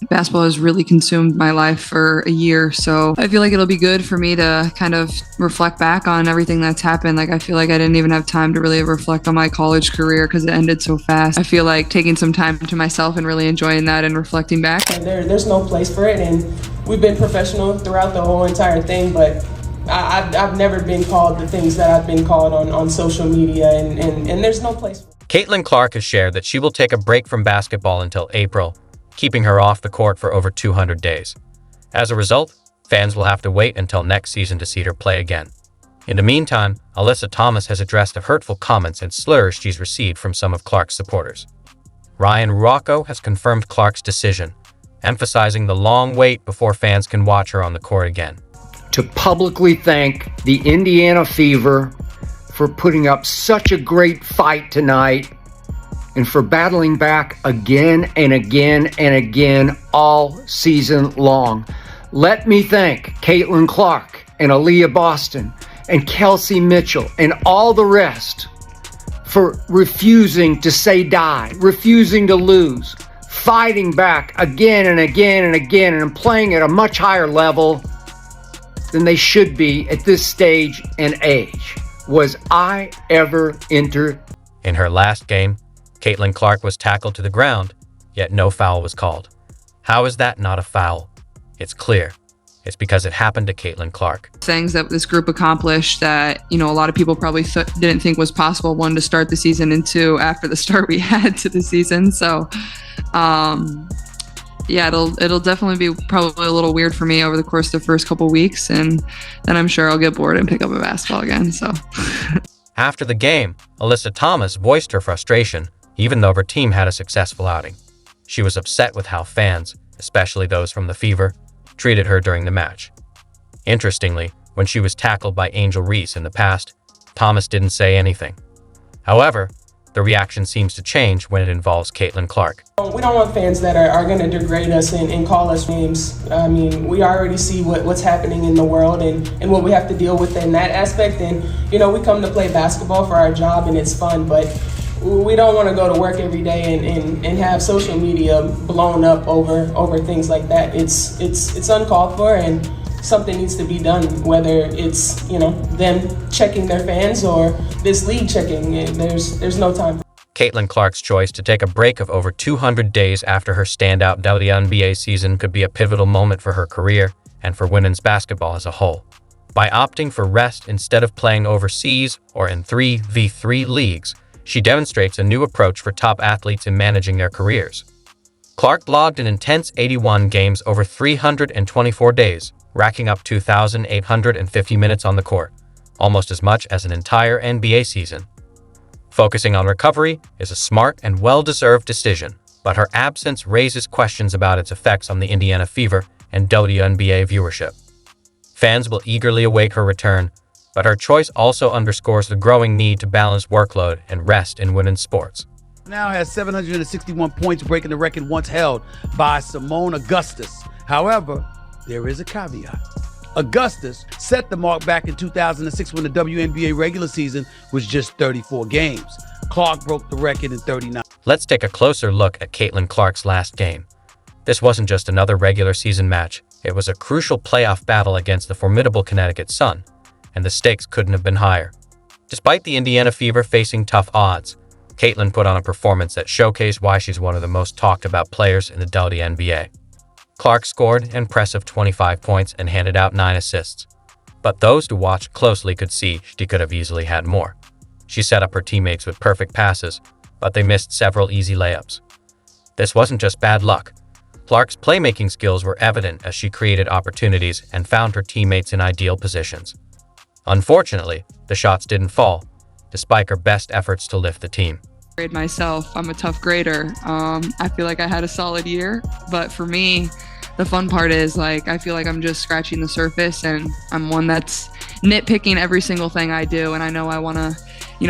Basketball has really consumed my life for a year, so I feel like it'll be good for me to kind of reflect back on everything that's happened. Like, I feel like I didn't even have time to really reflect on my college career because it ended so fast. I feel like taking some time to myself and really enjoying that and reflecting back. There's no place for it, and we've been professional throughout the whole entire thing, but I've never been called the things that I've been called on social media, and there's no place for it. Caitlin Clark has shared that she will take a break from basketball until April, keeping her off the court for over 200 days. As a result, fans will have to wait until next season to see her play again. In the meantime, Alyssa Thomas has addressed the hurtful comments and slurs she's received from some of Clark's supporters. Ryan Rocco has confirmed Clark's decision, emphasizing the long wait before fans can watch her on the court again. To publicly thank the Indiana Fever for putting up such a great fight tonight and for battling back again and again and again all season long. Let me thank Caitlin Clark and Aaliyah Boston and Kelsey Mitchell and all the rest for refusing to say die, refusing to lose, fighting back again and again and again, and playing at a much higher level than they should be at this stage and age. Was I ever entered? In her last game, Caitlin Clark was tackled to the ground, yet no foul was called. How is that not a foul? It's clear. It's because it happened to Caitlin Clark. Things that this group accomplished that, a lot of people probably didn't think was possible, one, to start the season, and two, after the start we had to the season. So, yeah, it'll definitely be probably a little weird for me over the course of the first couple weeks, and then I'm sure I'll get bored and pick up a basketball again. So, After the game, Alyssa Thomas voiced her frustration, even though her team had a successful outing. She was upset with how fans, especially those from the Fever, treated her during the match. Interestingly, when she was tackled by Angel Reese in the past, Thomas didn't say anything. However, the reaction seems to change when it involves Caitlin Clark. We don't want fans that are going to degrade us and call us names. I mean, we already see what's happening in the world and what we have to deal with in that aspect. And, we come to play basketball for our job and it's fun, but we don't want to go to work every day and have social media blown up over things like that. It's uncalled for, and something needs to be done, whether it's them checking their fans or this league checking. There's no time. Caitlin Clark's choice to take a break of over 200 days after her standout Wnba season could be a pivotal moment for her career and for women's basketball as a whole. By opting for rest instead of playing overseas or in 3v3 leagues, she demonstrates a new approach for top athletes in managing their careers. Clark logged an intense 81 games over 324 days, racking up 2,850 minutes on the court, almost as much as an entire NBA season. Focusing on recovery is a smart and well-deserved decision, but her absence raises questions about its effects on the Indiana Fever and WNBA viewership. Fans will eagerly await her return, but her choice also underscores the growing need to balance workload and rest in women's sports. Now has 761 points, breaking the record once held by Simone Augustus. However, there is a caveat. Augustus set the mark back in 2006 when the WNBA regular season was just 34 games. Clark broke the record in 39. Let's take a closer look at Caitlin Clark's last game. This wasn't just another regular season match. It was a crucial playoff battle against the formidable Connecticut Sun, and the stakes couldn't have been higher. Despite the Indiana Fever facing tough odds, Caitlin put on a performance that showcased why she's one of the most talked about players in the WNBA. Clark scored an impressive 25 points and handed out 9 assists. But those who watched closely could see she could have easily had more. She set up her teammates with perfect passes, but they missed several easy layups. This wasn't just bad luck. Clark's playmaking skills were evident as she created opportunities and found her teammates in ideal positions. Unfortunately, the shots didn't fall, despite her best efforts to lift the team. Grade myself, I'm a tough grader. I feel like I had a solid year, but for me, the fun part is I feel like I'm just scratching the surface, and I'm one that's nitpicking every single thing I do. And I know I want to,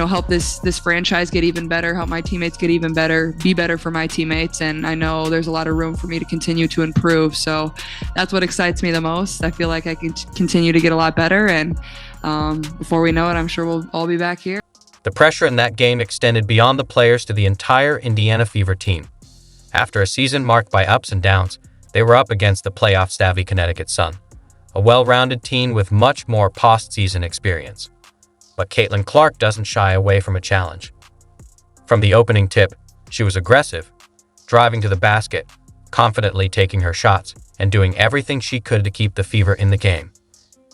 help this franchise get even better, help my teammates get even better, be better for my teammates. And I know there's a lot of room for me to continue to improve. So that's what excites me the most. I feel like I can continue to get a lot better. And before we know it, I'm sure we'll all be back here. The pressure in that game extended beyond the players to the entire Indiana Fever team. After a season marked by ups and downs, they were up against the playoff-savvy Connecticut Sun, a well-rounded team with much more postseason experience. But Caitlin Clark doesn't shy away from a challenge. From the opening tip, she was aggressive, driving to the basket, confidently taking her shots, and doing everything she could to keep the Fever in the game.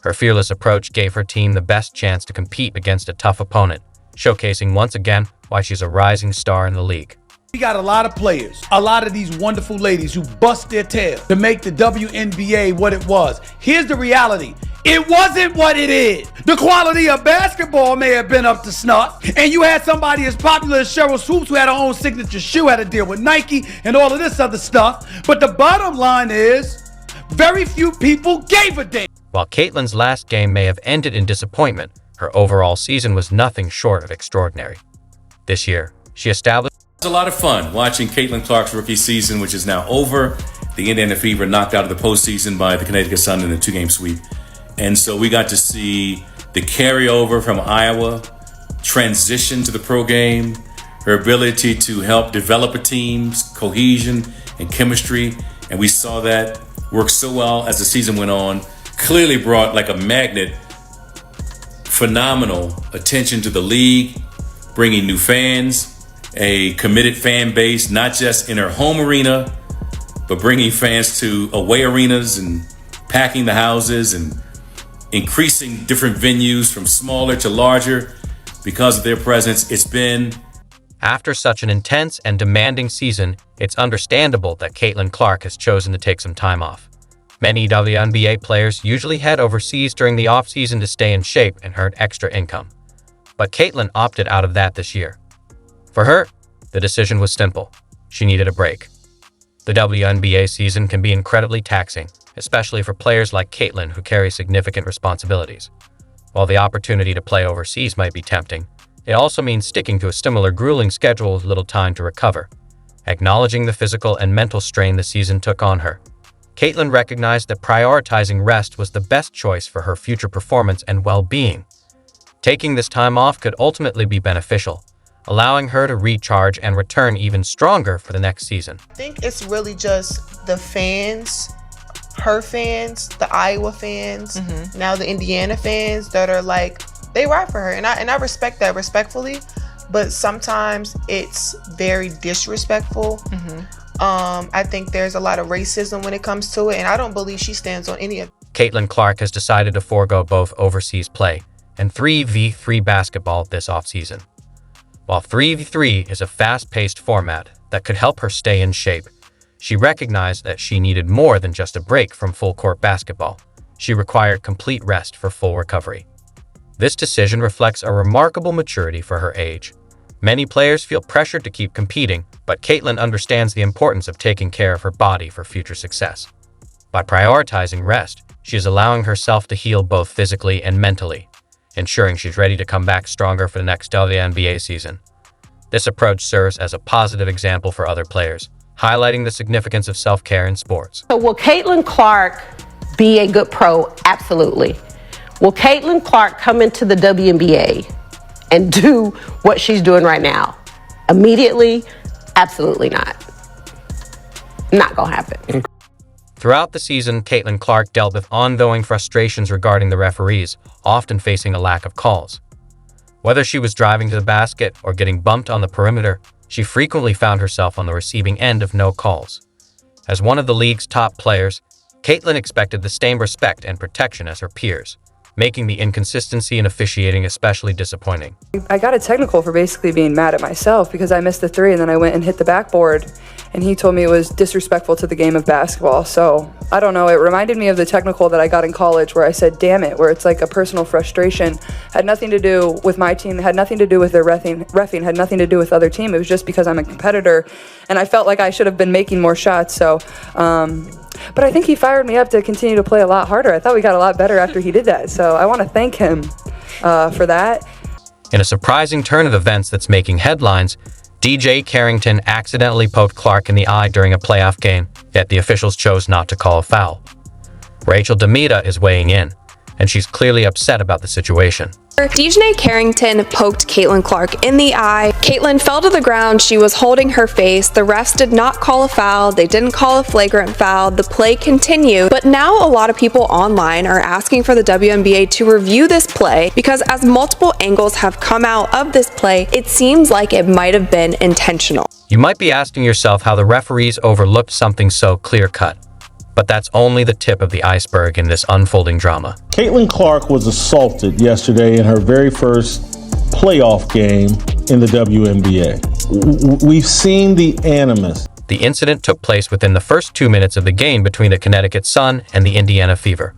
Her fearless approach gave her team the best chance to compete against a tough opponent, showcasing once again why she's a rising star in the league. We got a lot of players, a lot of these wonderful ladies who bust their tail to make the WNBA what it was. Here's the reality. It wasn't what it is. The quality of basketball may have been up to snuff, and you had somebody as popular as Cheryl Swoops who had her own signature shoe, had to deal with Nike and all of this other stuff. But the bottom line is, very few people gave a damn. While Caitlin's last game may have ended in disappointment, her overall season was nothing short of extraordinary. This year, she established It was a lot of fun watching Caitlin Clark's rookie season, which is now over. The Indiana Fever knocked out of the postseason by the Connecticut Sun in a 2-game sweep. And so we got to see the carryover from Iowa transition to the pro game, her ability to help develop a team's cohesion and chemistry. And we saw that work so well as the season went on. Clearly brought like a magnet phenomenal attention to the league, bringing new fans, a committed fan base, not just in her home arena, but bringing fans to away arenas and packing the houses and increasing different venues from smaller to larger because of their presence. It's been... After such an intense and demanding season, it's understandable that Caitlin Clark has chosen to take some time off. Many WNBA players usually head overseas during the offseason to stay in shape and earn extra income. But Caitlin opted out of that this year. For her, the decision was simple. She needed a break. The WNBA season can be incredibly taxing, especially for players like Caitlin who carry significant responsibilities. While the opportunity to play overseas might be tempting, it also means sticking to a similar grueling schedule with little time to recover. Acknowledging the physical and mental strain the season took on her, Caitlin recognized that prioritizing rest was the best choice for her future performance and well-being. Taking this time off could ultimately be beneficial, allowing her to recharge and return even stronger for the next season. I think it's really just the fans, her fans, the Iowa fans, now the Indiana fans that are like, they ride for her. And I respect that respectfully, but sometimes it's very disrespectful. I think there's a lot of racism when it comes to it, and I don't believe she stands on any of it. Caitlin Clark has decided to forego both overseas play and 3v3 basketball this offseason. While 3v3 is a fast-paced format that could help her stay in shape, she recognized that she needed more than just a break from full-court basketball. She required complete rest for full recovery. This decision reflects a remarkable maturity for her age. Many players feel pressured to keep competing, but Caitlin understands the importance of taking care of her body for future success. By prioritizing rest, she is allowing herself to heal both physically and mentally, ensuring she's ready to come back stronger for the next WNBA season. This approach serves as a positive example for other players, highlighting the significance of self-care in sports. So will Caitlin Clark be a good pro? Absolutely. Will Caitlin Clark come into the WNBA and do what she's doing right now? Immediately? Absolutely not. Not gonna happen. Throughout the season, Caitlin Clark dealt with ongoing frustrations regarding the referees, often facing a lack of calls. Whether she was driving to the basket or getting bumped on the perimeter, she frequently found herself on the receiving end of no calls. As one of the league's top players, Caitlin expected the same respect and protection as her peers, making the inconsistency in officiating especially disappointing. I got a technical for basically being mad at myself because I missed the three and then I went and hit the backboard, and he told me it was disrespectful to the game of basketball. So I don't know, it reminded me of the technical that I got in college where I said, damn it, where it's like a personal frustration. Had nothing to do with my team, had nothing to do with their reffing, had nothing to do with other team. It was just because I'm a competitor and I felt like I should have been making more shots. So, but I think he fired me up to continue to play a lot harder. I thought we got a lot better after he did that. So I want to thank him for that. In a surprising turn of events that's making headlines, DJ Carrington accidentally poked Clark in the eye during a playoff game, yet the officials chose not to call a foul. Rachel Demita is weighing in. and she's clearly upset about the situation. Dejanay Carrington poked Caitlin Clark in the eye. Caitlin fell to the ground. She was holding her face. The refs did not call a foul. They didn't call a flagrant foul. The play continued. But now a lot of people online are asking for the WNBA to review this play because as multiple angles have come out of this play, it seems like it might have been intentional. You might be asking yourself how the referees overlooked something so clear-cut. But that's only the tip of the iceberg in this unfolding drama. Caitlin Clark was assaulted yesterday in her very first playoff game in the WNBA. We've seen the animus. The incident took place within the first 2 minutes of the game between the Connecticut Sun and the Indiana Fever.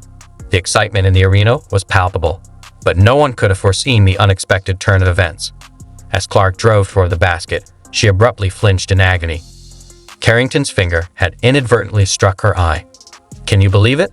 The excitement in the arena was palpable, but no one could have foreseen the unexpected turn of events. As Clark drove toward the basket, she abruptly flinched in agony. Carrington's finger had inadvertently struck her eye. Can you believe it?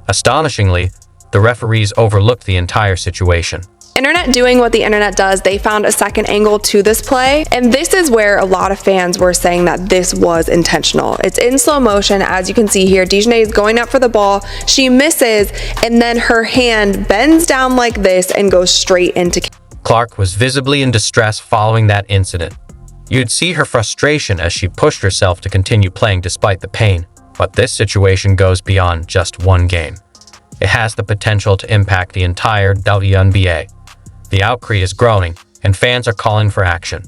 Astonishingly, the referees overlooked the entire situation. Internet doing what the internet does, they found a second angle to this play, and this is where a lot of fans were saying that this was intentional. It's in slow motion, as you can see here. Dejanay is going up for the ball, she misses, and then her hand bends down like this and goes straight into Clark was visibly in distress following that incident. You'd see her frustration as she pushed herself to continue playing despite the pain. But this situation goes beyond just one game. It has the potential to impact the entire WNBA. The outcry is growing, and fans are calling for action.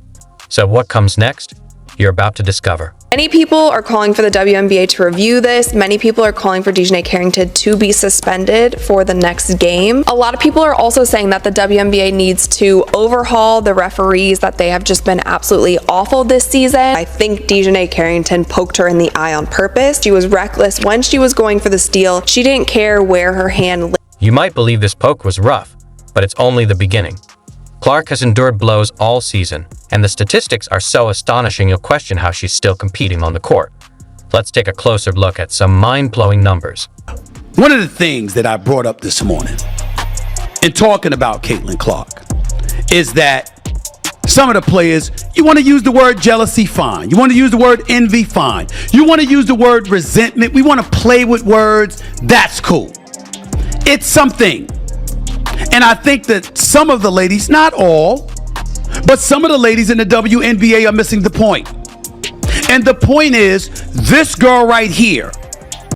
So what comes next? You're about to discover. Many people are calling for the WNBA to review this. Many people are calling for Dejanay Carrington to be suspended for the next game. A lot of people are also saying that the WNBA needs to overhaul the referees, that they have just been absolutely awful this season. I think Dejanay Carrington poked her in the eye on purpose. She was reckless when she was going for the steal. She didn't care where her hand lay. You might believe this poke was rough, but it's only the beginning. Clark has endured blows all season, and the statistics are so astonishing you'll question how she's still competing on the court. Let's take a closer look at some mind-blowing numbers. One of the things that I brought up this morning in talking about Caitlin Clark is that some of the players, you want to use the word jealousy, fine. You want to use the word envy, fine. You want to use the word resentment. We want to play with words. That's cool. It's something. And I think that some of the ladies, not all, but some of the ladies in the WNBA are missing the point. And the point is, this girl right here